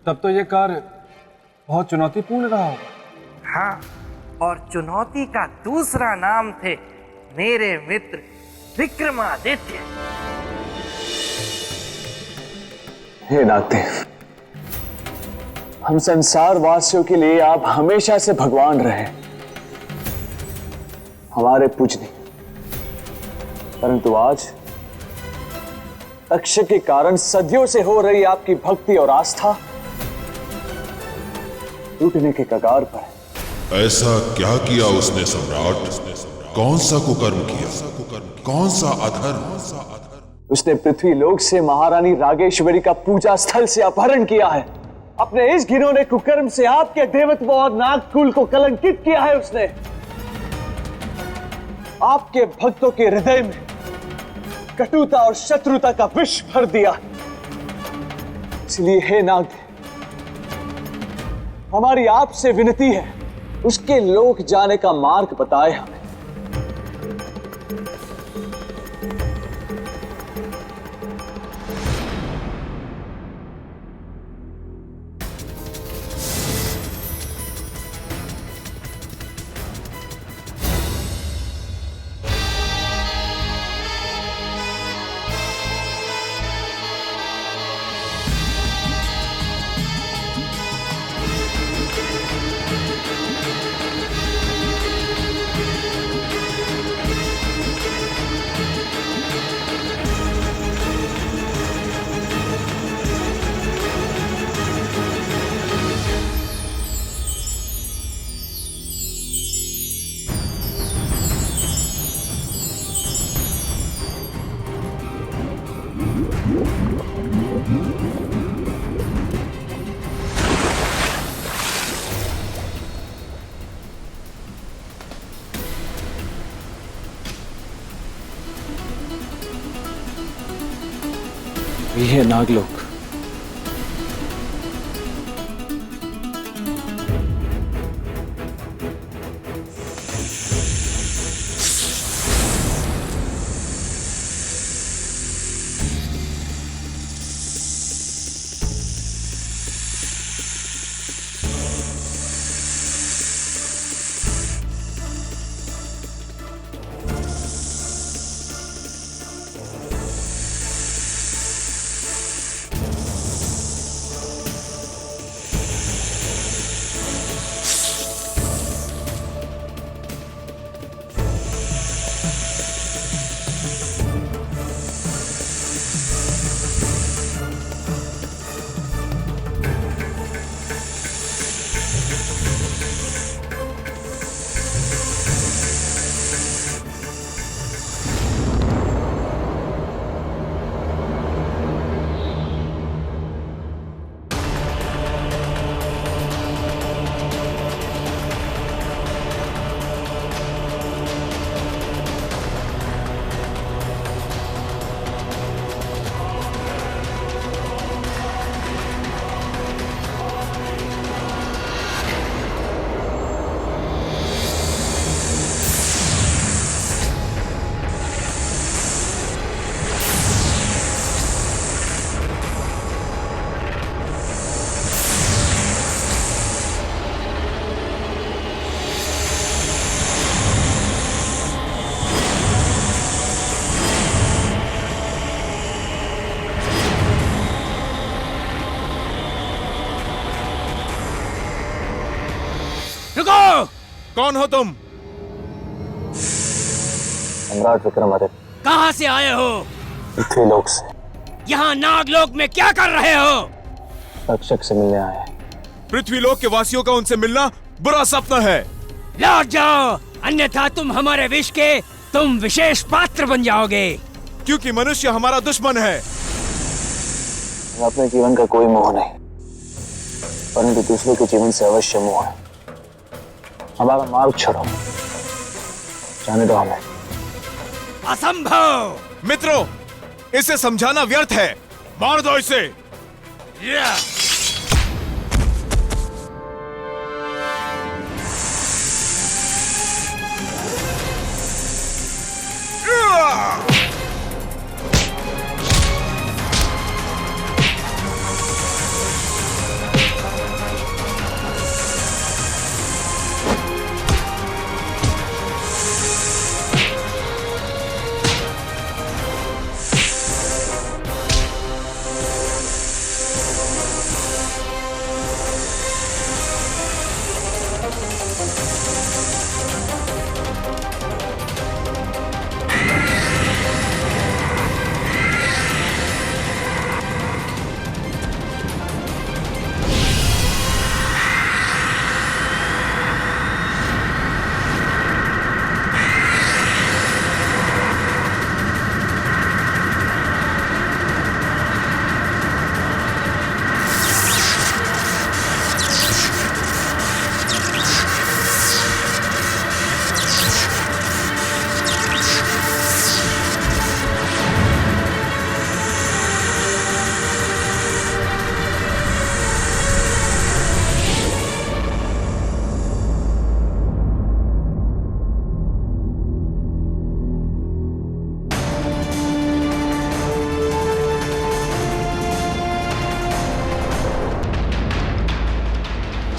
तब तो ये कार्य बहुत चुनौतीपूर्ण रहा होगा। हाँ, और चुनौती का दूसरा नाम थे मेरे मित्र विक्रमादित्य। हे नागदेव, हम संसार वासियों के लिए आप हमेशा से भगवान रहे, हमारे पूजनीय। परंतु आज तक्षक के कारण सदियों से हो रही आपकी भक्ति और आस्था टूटने के कगार पर है। ऐसा क्या किया उसने सम्राट? कौन सा कुकर्म किया? कौन सा अधर्म? उसने पृथ्वी लोक से महारानी रागेश्वरी का पूजा स्थल से अपहरण किया है। अपने इस घिनौने कुकर्म से आपके देवत्व और नागकुल को कलंकित किया है उसने। आपके भक्तों के हृदय में कटुता और शत्रुता का विष भर दिया। इसलिए हे नागदेव, हमारी आपसे विनती है, उसके लोक जाने का मार्ग बताए हमें। ये है नागलोक। रुको! कौन हो तुम? सम्राट विक्रमादित्य। कहाँ से आए हो? पृथ्वी लोक से। यहाँ नागलोक में क्या कर रहे हो? तक्षक से मिलने आए। पृथ्वी लोक के वासियों का उनसे मिलना बुरा सपना है। लौट जाओ, अन्यथा तुम हमारे विष के तुम विशेष पात्र बन जाओगे। क्योंकि मनुष्य हमारा दुश्मन है। अपने जीवन का कोई मोह नहीं, परंतु दूसरों के जीवन से अवश्य मोह है। हमारा मार्ग छोड़ो, जाने दो हमें। असंभव! मित्रों, इसे समझाना व्यर्थ है, मार दो इसे।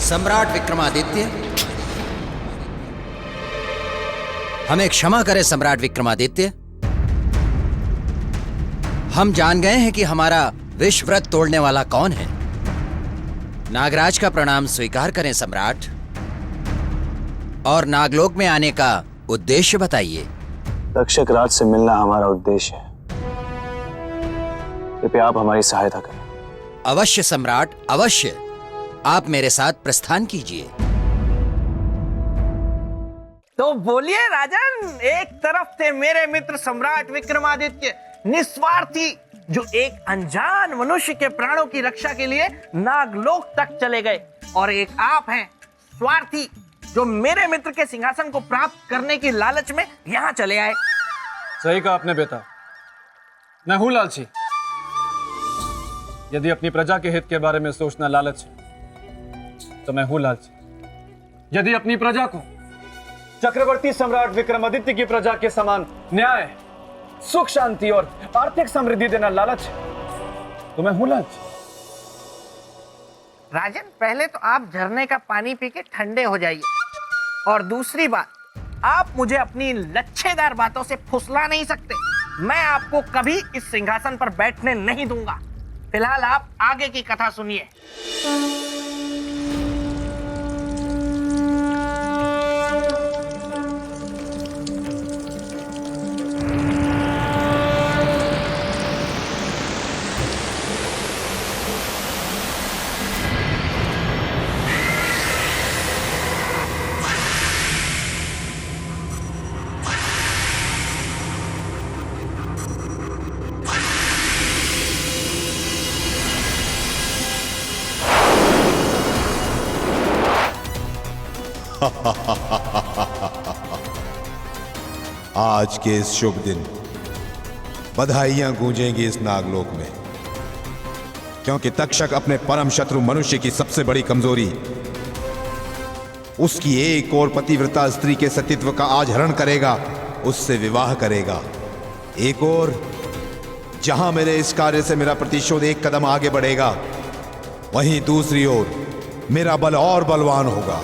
सम्राट विक्रमादित्य, हमें क्षमा करें सम्राट विक्रमादित्य। हम जान गए हैं कि हमारा विश्व व्रत तोड़ने वाला कौन है। नागराज का प्रणाम स्वीकार करें सम्राट, और नागलोक में आने का उद्देश्य बताइए। तक्षक राज से मिलना हमारा उद्देश्य है, कृपया आप हमारी सहायता करें। अवश्य सम्राट, अवश्य। आप मेरे साथ प्रस्थान कीजिए। तो बोलिए राजन, एक तरफ थे मेरे मित्र सम्राट विक्रमादित्य, निस्वार्थी, जो एक अनजान मनुष्य के प्राणों की रक्षा के लिए नागलोक तक चले गए, और एक आप हैं स्वार्थी, जो मेरे मित्र के सिंहासन को प्राप्त करने की लालच में यहाँ चले आए। सही कहा आपने बेटा, मैं हूं लालची। यदि अपनी प्रजा के हित के बारे में सोचना लालच है तो मैं हूं लालची। यदि अपनी प्रजा को चक्रवर्ती सम्राट विक्रमादित्य की प्रजा के समान न्याय, सुख, शांति और आर्थिक समृद्धि देना लालच है तो मैं हूं लालची। राजन, पहले तो आप झरने का पानी पी के ठंडे हो जाइए, और दूसरी बात, आप मुझे अपनी लच्छेदार बातों से फुसला नहीं सकते। मैं आपको कभी इस सिंहासन पर बैठने नहीं दूंगा। फिलहाल आप आगे की कथा सुनिए। आज के इस शुभ दिन बधाइयां गूंजेंगी इस नागलोक में, क्योंकि तक्षक अपने परम शत्रु मनुष्य की सबसे बड़ी कमजोरी, उसकी एक और पतिव्रता स्त्री के सतीत्व का आज हरण करेगा, उससे विवाह करेगा। एक और जहां मेरे इस कार्य से मेरा प्रतिशोध एक कदम आगे बढ़ेगा, वहीं दूसरी ओर मेरा बल और बलवान होगा।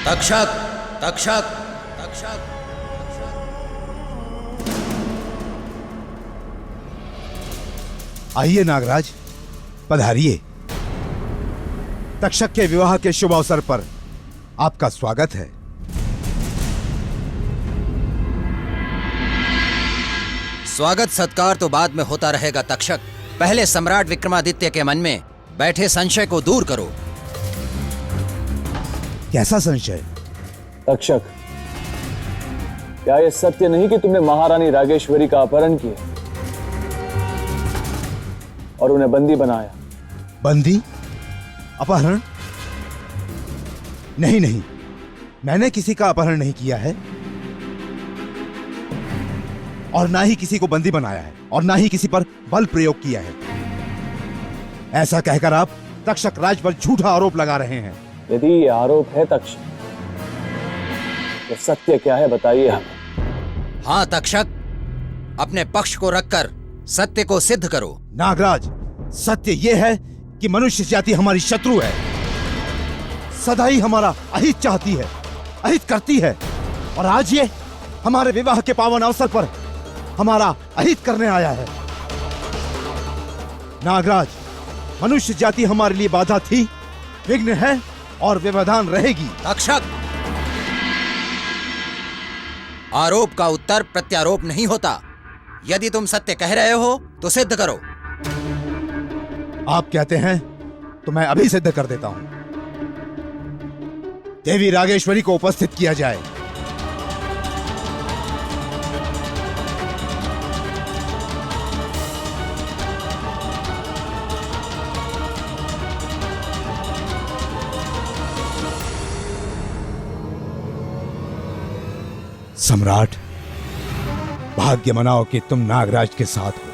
तक्षक, तक्षक, तक्षक। आइए नागराज, पधारिए। तक्षक के विवाह के शुभ अवसर पर आपका स्वागत है। स्वागत सत्कार तो बाद में होता रहेगा तक्षक। पहले सम्राट विक्रमादित्य के मन में बैठे संशय को दूर करो। कैसा संशय? तक्षक, क्या यह सत्य नहीं कि तुमने महारानी रागेश्वरी का अपहरण किया और उन्हें बंदी बनाया? बंदी? अपहरण? नहीं नहीं, मैंने किसी का अपहरण नहीं किया है और ना ही किसी को बंदी बनाया है और ना ही किसी पर बल प्रयोग किया है। ऐसा कहकर आप तक्षक राज पर झूठा आरोप लगा रहे हैं। यदि ये आरोप है तक्षक, तो सत्य क्या है बताइए हमें। हाँ तक्षक, अपने पक्ष को रखकर सत्य को सिद्ध करो। नागराज, सत्य यह है कि मनुष्य जाति हमारी शत्रु है, सदा ही हमारा अहित चाहती है, अहित करती है, और आज ये हमारे विवाह के पावन अवसर पर हमारा अहित करने आया है। नागराज, मनुष्य जाति हमारे लिए बाधा थी, विघ्न है और व्यवधान रहेगी। तक्षक, आरोप का उत्तर प्रत्यारोप नहीं होता। यदि तुम सत्य कह रहे हो तो सिद्ध करो। आप कहते हैं तो मैं अभी सिद्ध कर देता हूं। देवी रागेश्वरी को उपस्थित किया जाए। सम्राट, भाग्य मनाओ कि तुम नागराज के साथ हो,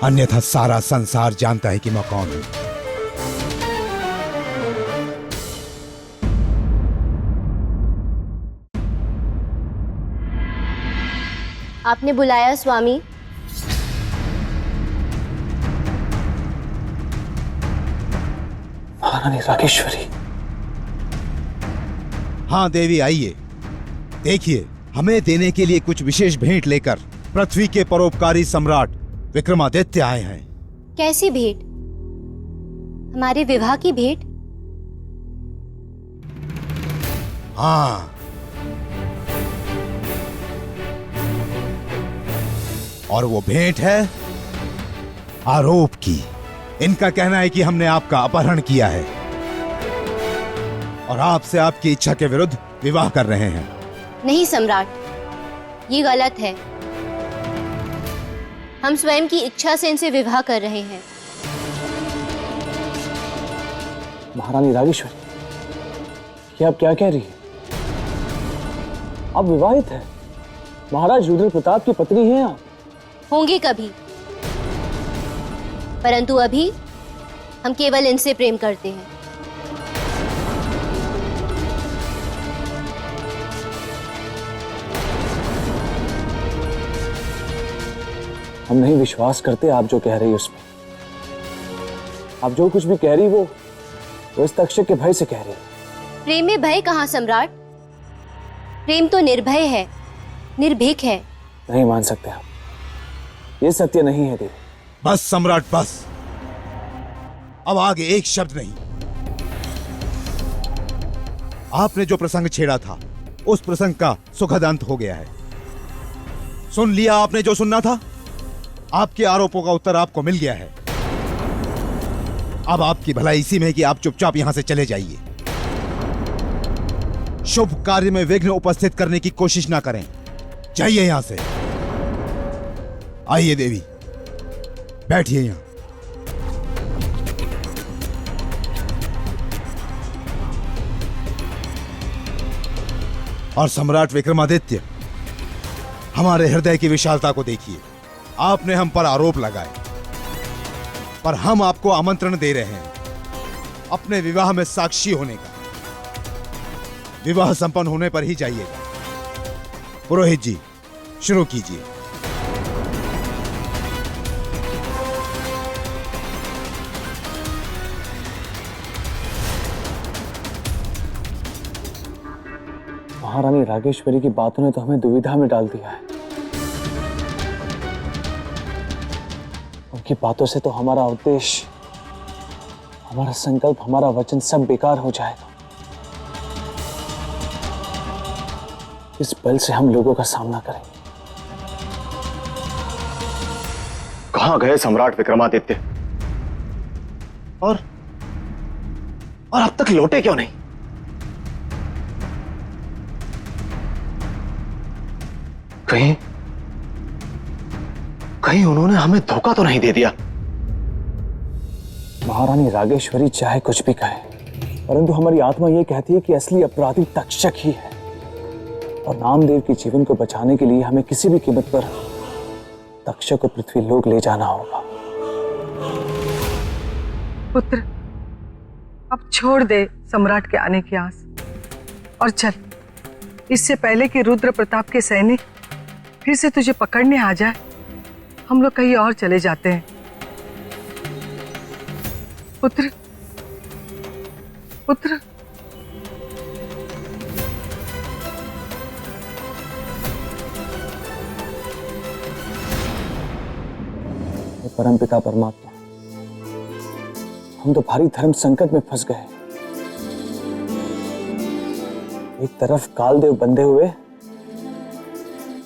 अन्यथा सारा संसार जानता है कि मैं कौन हूं। आपने बुलाया स्वामी? महारानी रागेश्वरी। हाँ देवी, आइए। देखिए, हमें देने के लिए कुछ विशेष भेंट लेकर पृथ्वी के परोपकारी सम्राट विक्रमादित्य आए हैं। कैसी भेंट? हमारे विवाह की भेंट? हाँ, और वो भेंट है आरोप की। इनका कहना है कि हमने आपका अपहरण किया है और आपसे आपकी इच्छा के विरुद्ध विवाह कर रहे हैं। नहीं सम्राट, ये गलत है। हम स्वयं की इच्छा से इनसे विवाह कर रहे हैं। महारानी रागेश्वरी, ये आप क्या कह रही है? आप विवाहित हैं, महाराज रुद्र प्रताप की पत्नी हैं आप। होंगे कभी, परंतु अभी हम केवल इनसे प्रेम करते हैं। हम नहीं विश्वास करते आप जो कह रही उसमें। आप जो कुछ भी कह रही वो इस तक्षक के भय से कह रही। प्रेम में भय कहाँ सम्राट? प्रेम तो निर्भय है, निर्भीक है। नहीं मान सकते आप, ये सत्य नहीं है देवी। बस सम्राट, बस। अब आगे एक शब्द नहीं। आपने जो प्रसंग छेड़ा था उस प्रसंग का सुखद अंत हो गया है। सुन लिया आपने जो सुनना था। आपके आरोपों का उत्तर आपको मिल गया है। अब आपकी भलाई इसी में है कि आप चुपचाप यहां से चले जाइए। शुभ कार्य में विघ्न उपस्थित करने की कोशिश ना करें। जाइए यहां से। आइए देवी, बैठिए यहां। और सम्राट विक्रमादित्य, हमारे हृदय की विशालता को देखिए। आपने हम पर आरोप लगाए, पर हम आपको आमंत्रण दे रहे हैं अपने विवाह में साक्षी होने का। विवाह संपन्न होने पर ही जाइएगा। पुरोहित जी, शुरू कीजिए। महारानी रागेश्वरी की बातों ने तो हमें दुविधा में डाल दिया है। उनकी बातों से तो हमारा उद्देश्य, हमारा संकल्प, हमारा वचन सब बेकार हो जाएगा। किस बल से हम लोगों का सामना करेंगे? कहां गए सम्राट विक्रमादित्य? और अब तक लौटे क्यों नहीं? कहीं उन्होंने हमें धोखा तो नहीं दे दिया? महारानी रागेश्वरी चाहे कुछ भी कहे, परंतु हमारी आत्मा यह कहती है कि असली अपराधी तक्षक ही है, और नामदेव के जीवन को बचाने के लिए हमें किसी भी कीमत पर तक्षक को पृथ्वी लोक ले जाना होगा। पुत्र, अब छोड़ दे सम्राट के आने की आस और चल, इससे पहले कि रुद्र प्रताप के सैनिक फिर से तुझे पकड़ने आ जाए, हम लोग कहीं और चले जाते हैं। पुत्र, पुत्र। परमपिता परमात्मा, हम तो भारी धर्म संकट में फंस गए। एक तरफ कालदेव बंधे हुए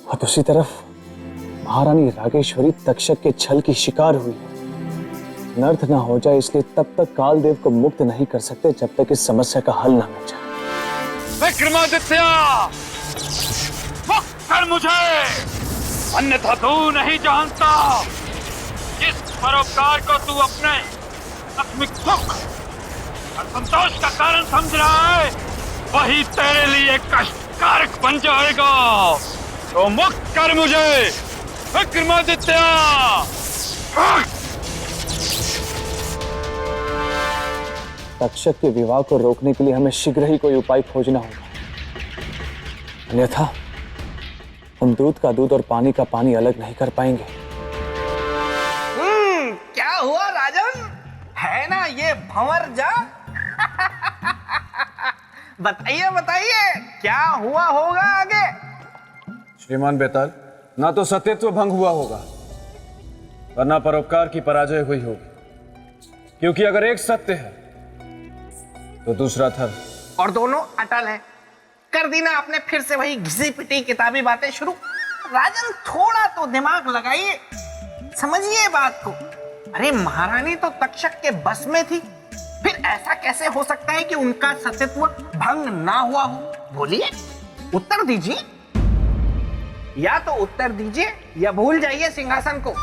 और दूसरी तरफ महारानी रागेश्वरी तक्षक के छल की शिकार हुई। अनर्थ ना हो जाए इसलिए तब तक कालदेव को मुक्त नहीं कर सकते जब तक इस समस्या का हल ना हो जाए। विक्रमादित्य, मुक्त कर मुझे, अन्यथा तू नहीं जानता जिस परोपकार को तू अपने आत्मिक सुख और संतोष का कारण समझ रहा है, वही तेरे लिए कष्टकारक बन जाएगा। तो मुक्त कर मुझे विक्रमादित्य। तक्षक के विवाह को रोकने के लिए हमें शीघ्र ही कोई उपाय खोजना होगा, अन्यथा हम दूध का दूध और पानी का पानी अलग नहीं कर पाएंगे। क्या हुआ राजन, है ना ये भंवर जा? बताइए बताइए, क्या हुआ होगा आगे? श्रीमान बेताल, ना तो सत्यत्व भंग हुआ होगा और ना परोपकार की पराजय हुई होगी, क्योंकि अगर एक सत्य है तो दूसरा धर्म, और दोनों अटल है। कर दी ना आपने फिर से वही घिसी पिटी किताबी बातें शुरू। राजन, थोड़ा तो दिमाग लगाइए, समझिए बात को। अरे महारानी तो तक्षक के बस में थी, फिर ऐसा कैसे हो सकता है कि उनका सत्यत्व भंग ना हुआ हो? बोलिए, उत्तर दीजिए। या तो उत्तर दीजिए या भूल जाइए सिंहासन को।